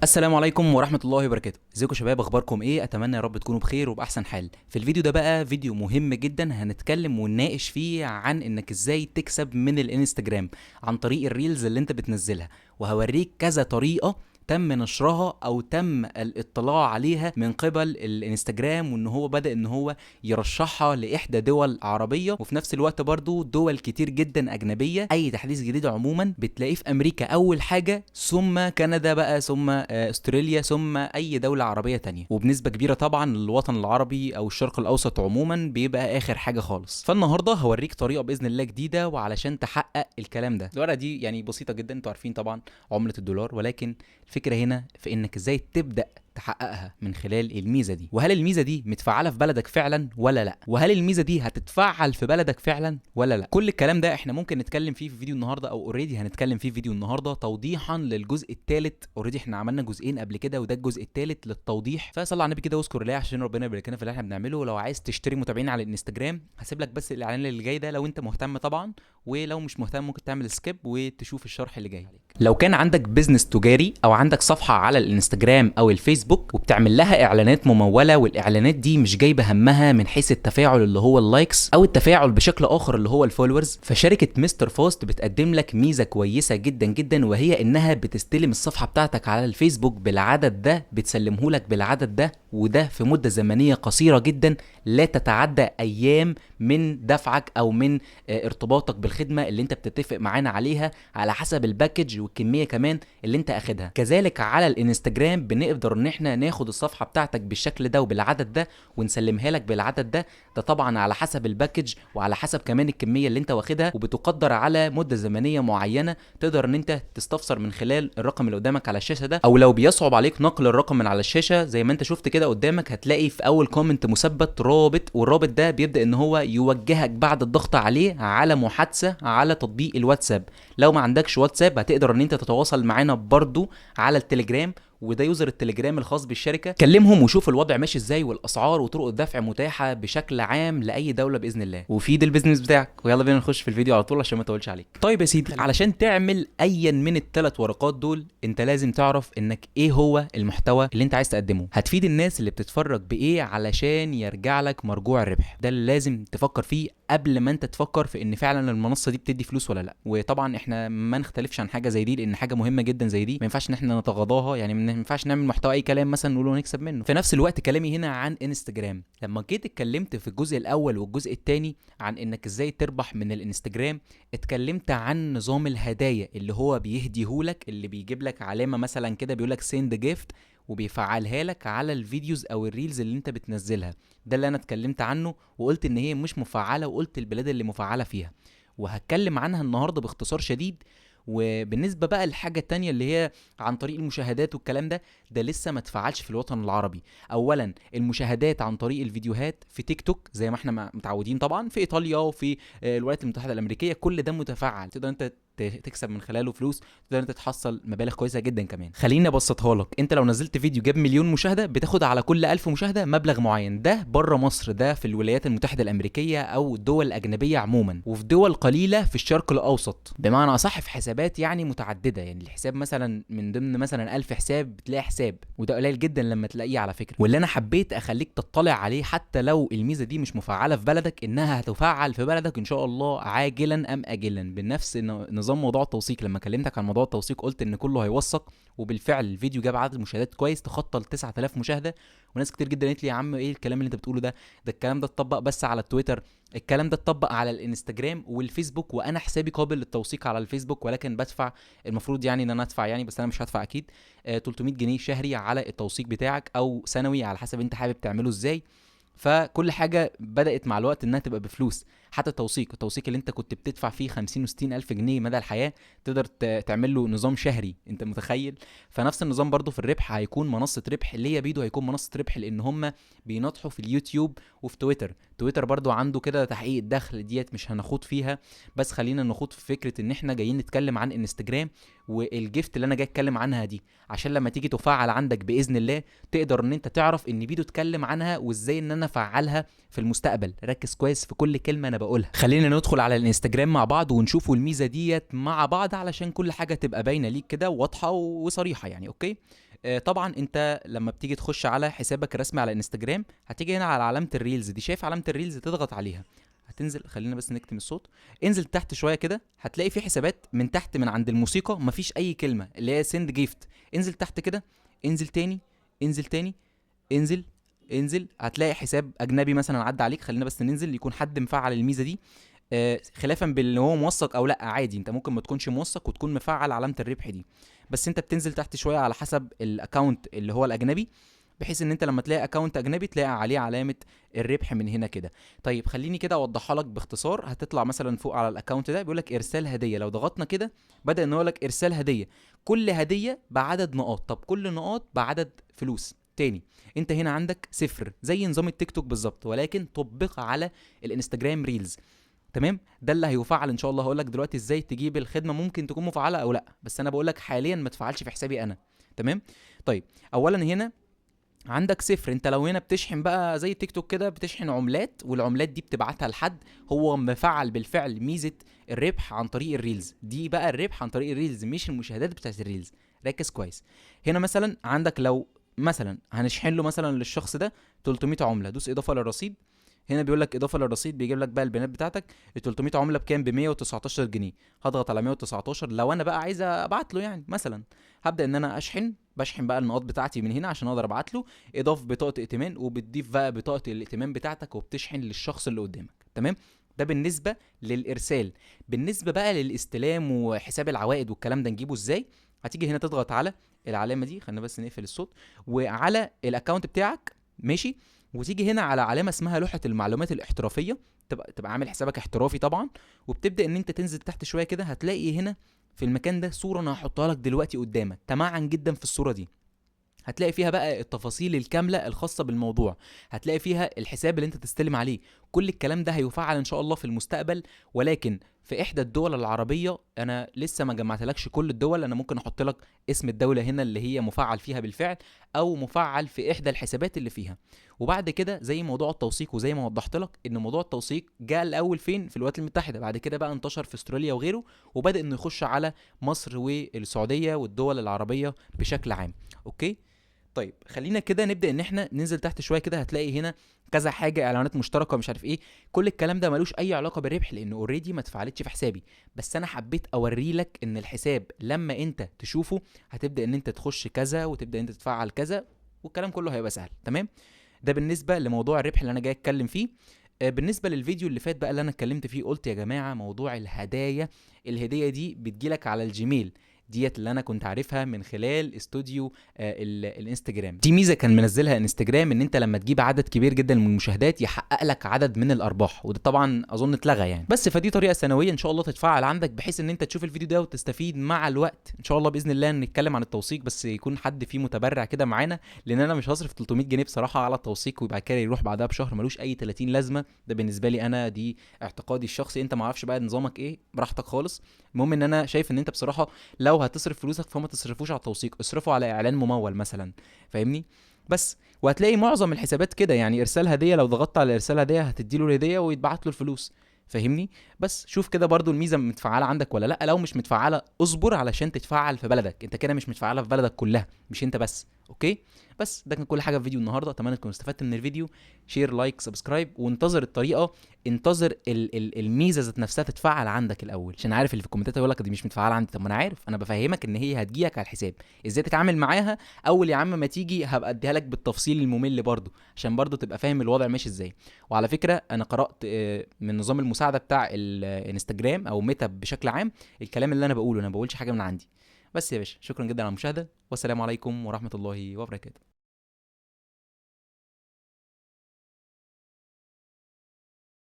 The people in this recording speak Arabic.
السلام عليكم ورحمة الله وبركاته. ازيكم يا شباب، اخباركم ايه؟ اتمنى يا رب تكونوا بخير وباحسن حال. في الفيديو ده بقى فيديو مهم جدا، هنتكلم ونناقش فيه عن انك ازاي تكسب من الانستجرام عن طريق الريلز اللي انت بتنزلها، وهوريك كذا طريقة تم نشرها او تم الاطلاع عليها من قبل الانستجرام، وان هو بدأ ان هو يرشحها لاحدى دول عربية، وفي نفس الوقت برضو دول كتير جدا اجنبية. اي تحديث جديد عموما بتلاقيه في امريكا اول حاجة، ثم كندا بقى، ثم استراليا، ثم اي دولة عربية تانية، وبنسبة كبيرة طبعا الوطن العربي او الشرق الاوسط عموما بيبقى اخر حاجة خالص. فالنهاردة هوريك طريقة باذن الله جديدة، وعلشان تحقق الكلام ده. الورقة دي يعني بسيطة جدا، انتوا عارفين طبعا عملة الدولار، ولكن الفكرة هنا في انك ازاي تبدأ تحققها من خلال الميزة دي، وهل الميزة دي متفعلة في بلدك فعلا ولا لا، وهل الميزة دي هتتفعل في بلدك فعلا ولا لا. كل الكلام ده احنا ممكن نتكلم فيه في فيديو النهارده، او اوريدي هنتكلم فيه في فيديو النهارده توضيحا للجزء الثالث. اوريدي احنا عملنا جزئين قبل كده، وده الجزء الثالث للتوضيح. فصلي على النبي كده واذكر الله عشان ربنا يبارك لنا في اللي احنا بنعمله. ولو عايز تشتري متابعين على الانستجرام هسيب لك بس الاعلان اللي جاي ده لو انت مهتم طبعا، ولو مش مهتم ممكن تعمل سكيب وتشوف الشرح اللي جاي. لو كان عندك بيزنس تجاري او عندك صفحه على الانستجرام او الفيسبوك وبتعمل لها اعلانات مموله، والاعلانات دي مش جايبه همها من حيث التفاعل اللي هو اللايكس او التفاعل بشكل اخر اللي هو الفولورز، فشركه مستر فاست بتقدم لك ميزه كويسه جدا جدا، وهي انها بتستلم الصفحه بتاعتك على الفيسبوك بالعدد ده، بتسلمه لك بالعدد ده، وده في مده زمنيه قصيره جدا لا تتعدى ايام من دفعك او من ارتباطك بالخدمه اللي انت بتتفق معانا عليها، على حسب الباكج والكميه كمان اللي انت اخدها. كذلك على الانستجرام بنقدر ان احنا ناخد الصفحه بتاعتك بالشكل ده وبالعدد ده ونسلمها لك بالعدد ده، ده طبعا على حسب الباكج وعلى حسب كمان الكميه اللي انت واخدها، وبتقدر على مده زمنيه معينه تقدر ان انت تستفسر من خلال الرقم اللي قدامك على الشاشه ده. او لو بيصعب عليك نقل الرقم من على الشاشه زي ما انت شفت كده قدامك، هتلاقي في اول كومنت مثبت رابط، والرابط ده بيبدا ان هو يوجهك بعد الضغط عليه على محادثه على تطبيق الواتساب. لو ما عندكش واتساب هتقدر ان انت تتواصل معانا برضو على التليجرام، وده يوزر التليجرام الخاص بالشركه. كلمهم وشوف الوضع ماشي ازاي، والاسعار وطرق الدفع متاحه بشكل عام لاي دوله باذن الله، وفيد البيزنس بتاعك. ويلا بينا نخش في الفيديو على طول عشان ما اطولش عليك. طيب يا سيدي، علشان تعمل ايا من الثلاث ورقات دول انت لازم تعرف انك ايه هو المحتوى اللي انت عايز تقدمه، هتفيد الناس اللي بتتفرج بايه علشان يرجع لك مرجوع الربح. ده اللي لازم تفكر فيه قبل ما انت تفكر في ان فعلا المنصه دي بتدي فلوس ولا لا. وطبعا احنا ما نختلفش عن حاجه زي دي، لان حاجه مهمه جدا زي دي ما ينفعش ان احنا نتغاضاها. يعني ما ينفعش نعمل محتوى اي كلام مثلا نقوله ونكسب منه. في نفس الوقت كلامي هنا عن انستجرام. لما جيت اتكلمت في الجزء الاول والجزء الثاني عن انك ازاي تربح من الانستجرام، اتكلمت عن نظام الهدايا اللي هو بيهديهولك، اللي بيجيب لك علامه مثلا كده بيقول لك سيند جيفت، وبيفعلها لك على الفيديوز او الريلز اللي انت بتنزلها. ده اللي انا اتكلمت عنه، وقلت ان هي مش مفعله، وقلت البلاد اللي مفعله فيها، وهتكلم عنها النهارده باختصار شديد. وبالنسبه بقى للحاجه التانية اللي هي عن طريق المشاهدات والكلام ده، ده لسه ما اتفعلش في الوطن العربي. اولا المشاهدات عن طريق الفيديوهات في تيك توك زي ما احنا متعودين طبعا في ايطاليا وفي الولايات المتحده الامريكيه، كل ده متفعل، تقدر انت تكسب من خلاله فلوس، تقدر انت تحصل مبالغ كويسه جدا كمان. خليني ابسطها لك، انت لو نزلت فيديو جاب مليون مشاهده بتاخد على كل 1000 مشاهده مبلغ معين. ده بره مصر، ده في الولايات المتحده الامريكيه او الدول الاجنبيه عموما، وفي دول قليله في الشرق الاوسط، بمعنى اصح في حسابات يعني متعدده. يعني الحساب مثلا من ضمن مثلا 1000 حساب بتلاقي حساب، وده قليل جدا لما تلاقيه على فكره. واللي انا حبيت اخليك تطلع عليه حتى لو الميزه دي مش مفعله في بلدك، انها هتفعل في بلدك ان شاء الله عاجلا ام اجلا بنفس نظام موضوع التوثيق. لما كلمتك عن موضوع التوثيق قلت ان كله هيوثق، وبالفعل الفيديو جاب عدد مشاهدات كويس تخطى ال 9000 مشاهده. وناس كتير جدا قالت لي يا عم ايه الكلام اللي انت بتقوله ده الكلام ده اتطبق بس على التويتر، الكلام ده اتطبق على الانستجرام والفيسبوك، وانا حسابي قابل للتوثيق على الفيسبوك، ولكن بدفع المفروض يعني ان انا ادفع يعني، بس انا مش هدفع اكيد 300 جنيه شهري على التوثيق بتاعك، او سنوي على حسب انت حابب تعمله ازاي. فكل حاجه بدات مع الوقت انها تبقى بفلوس. حتى التوثيق اللي انت كنت بتدفع فيه 50 و60 الف جنيه مدى الحياه تقدر تعمل له نظام شهري، انت متخيل؟ فنفس النظام برضو في الربح، هيكون منصه ربح اللي هي بيدو، هيكون منصه ربح، لان هم بينطحوا في اليوتيوب وفي تويتر برضو عنده كده تحقيق الدخل ديت مش هنخوض فيها. بس خلينا نخوض في فكره ان احنا جايين نتكلم عن انستجرام والجيفت اللي انا جاي اتكلم عنها دي، عشان لما تيجي تفعل عندك باذن الله تقدر ان انت تعرف ان بيدو اتكلم عنها وازاي ان انا افعلها في المستقبل. ركز كويس في كل كلمه انا بقولها. خلينا ندخل على الانستجرام مع بعض ونشوفوا الميزه ديت مع بعض علشان كل حاجه تبقى باينه ليك كده واضحه وصريحه يعني. اوكي، طبعا انت لما بتيجي تخش على حسابك الرسمي على انستجرام، هتيجي هنا على علامه الريلز دي، شايف علامه الريلز؟ تضغط عليها، هتنزل، خلينا بس نكتم الصوت. انزل تحت شويه كده، هتلاقي في حسابات من تحت من عند الموسيقى مفيش اي كلمه، اللي هي سند جيفت. انزل تحت كده، انزل تاني، انزل تاني، انزل، انزل، هتلاقي حساب اجنبي مثلا عدى عليك. خلينا بس ننزل، يكون حد مفعل الميزه دي. خلافا باللي هو موثق او لا، عادي، انت ممكن ما تكونش موثق وتكون مفعل علامه الربح دي. بس انت بتنزل تحت شويه على حسب الاكونت اللي هو الاجنبي، بحيث ان انت لما تلاقي اكونت اجنبي تلاقي عليه علامه الربح من هنا كده. طيب خليني كده اوضحها لك باختصار. هتطلع مثلا فوق على الاكونت ده بيقول لك ارسال هديه، لو ضغطنا كده بدا ان هو لك ارسال هديه، كل هديه بعدد نقاط. طب كل نقاط بعدد فلوس تاني. انت هنا عندك صفر، زي نظام التيك توك بالظبط، ولكن طبق على الانستجرام ريلز. تمام، ده اللي هيفعل ان شاء الله. هقول لك دلوقتي ازاي تجيب الخدمه، ممكن تكون مفعله او لا، بس انا بقول لك حاليا ما تفعلش في حسابي انا. تمام. طيب اولا هنا عندك صفر، انت لو هنا بتشحن بقى زي تيك توك كده، بتشحن عملات، والعملات دي بتبعتها لحد هو مفعل بالفعل ميزه الربح عن طريق الريلز دي. بقى الربح عن طريق الريلز مش المشاهدات بتاعت الريلز. ركز كويس. هنا مثلا عندك لو مثلا هنشحن له مثلا للشخص ده 300 عمله، دوس اضافه للرصيد. هنا بيقول لك اضافه للرصيد، بيجيب لك بقى البيانات بتاعتك. ال 300 عمله بكام؟ ب 119 جنيه. هضغط على 119. لو انا بقى عايز ابعت له يعني مثلا، هبدا ان انا بشحن بقى النقاط بتاعتي من هنا عشان اقدر ابعت له. اضاف بطاقه ائتمان، وبتضيف بقى بطاقه الائتمان بتاعتك وبتشحن للشخص اللي قدامك. تمام. ده بالنسبه للارسال. بالنسبه بقى للاستلام وحساب العوائد والكلام ده نجيبه ازاي؟ هتيجي هنا تضغط على العلامه دي، خلينا بس نقفل الصوت، وعلى الاكونت بتاعك، ماشي، وتيجي هنا على علامه اسمها لوحه المعلومات الاحترافيه، تبقى عامل حسابك احترافي طبعا. وبتبدا ان انت تنزل تحت شويه كده، هتلاقي هنا في المكان ده صوره انا هحطها لك دلوقتي قدامك. تمعن جدا في الصوره دي، هتلاقي فيها بقى التفاصيل الكامله الخاصه بالموضوع، هتلاقي فيها الحساب اللي انت تستلم عليه. كل الكلام ده هيفعل ان شاء الله في المستقبل، ولكن في احدى الدول العربيه. انا لسه ما جمعتلكش كل الدول، انا ممكن احط لك اسم الدوله هنا اللي هي مفعل فيها بالفعل، او مفعل في احدى الحسابات اللي فيها. وبعد كده زي موضوع التوثيق، وزي ما وضحت لك ان موضوع التوثيق جاء الاول فين؟ في الولايات المتحده، بعد كده بقى انتشر في استراليا وغيره، وبدا انه يخش على مصر والسعوديه والدول العربيه بشكل عام. اوكي. طيب خلينا كده نبدا ان احنا ننزل تحت شويه كده، هتلاقي هنا كذا حاجه، اعلانات مشتركه، مش عارف ايه. كل الكلام ده ملوش اي علاقه بالربح، لانه اوريدي ما اتفعلتش في حسابي. بس انا حبيت اوري لك ان الحساب لما انت تشوفه هتبدا ان انت تخش كذا، وتبدا ان انت تفعل كذا، والكلام كله هيبقى سهل. تمام. ده بالنسبه لموضوع الربح اللي انا جاي اتكلم فيه. بالنسبه للفيديو اللي فات بقى اللي انا اتكلمت فيه، قلت يا جماعه موضوع الهدايا، الهديه دي بتجيلك على الجيميل، ديت اللي انا كنت عارفها من خلال استوديو الانستجرام. دي ميزه كان منزلها انستجرام، ان انت لما تجيب عدد كبير جدا من المشاهدات يحقق لك عدد من الارباح، وده طبعا اظن اتلغى يعني. بس فدي طريقه سنويه ان شاء الله تتفعل عندك، بحيث ان انت تشوف الفيديو ده وتستفيد مع الوقت ان شاء الله باذن الله. نتكلم عن التوثيق، بس يكون حد فيه متبرع كده معانا، لان انا مش هصرف 300 جنيه بصراحه على التوثيق ويبقى كده يروح بعدها بشهر ملوش اي 30 لازمه. ده بالنسبه لي انا، دي اعتقادي الشخصي، انت ما اعرفش بقى نظامك ايه، براحتك خالص. المهم ان انا شايف ان انت بصراحه لو هتصرف فلوسك فما تصرفوش على التوثيق، اصرفوا على اعلان ممول مثلا، فاهمني؟ بس وهتلاقي معظم الحسابات كده يعني، ارسال هديه، لو ضغطت على ارسال هديه هتديله الهديه ويتبعت له الفلوس، فاهمني؟ بس شوف كده برضو الميزه متفعله عندك ولا لا. لو مش متفعله اصبر علشان تتفعل في بلدك، انت كده مش متفعله في بلدك كلها، مش انت بس. اوكي. بس ده كان كل حاجه في فيديو النهارده، اتمنى تكونوا استفدت من الفيديو. شير، لايك، سبسكرايب، وانتظر الطريقه، انتظر الميزه ذات نفسها تتفعل عندك الاول، عشان عارف اللي في الكومنتات يقول لك دي مش متفعله عندي. طب ما انا عارف، انا بفهمك ان هي هتجيلك على الحساب، ازاي تتعامل معاها. اول يا عم ما تيجي هبقى اديها لك بالتفصيل الممل برضو، عشان برضو تبقى فاهم الوضع ماشي ازاي. وعلى فكره انا قرات من نظام المساعده بتاع الانستجرام او ميتا بشكل عام، الكلام اللي انا بقوله انا ما بقولش حاجه من عندي. بس يا باشا، شكرا جدا على المشاهده، والسلام عليكم ورحمه الله وبركاته.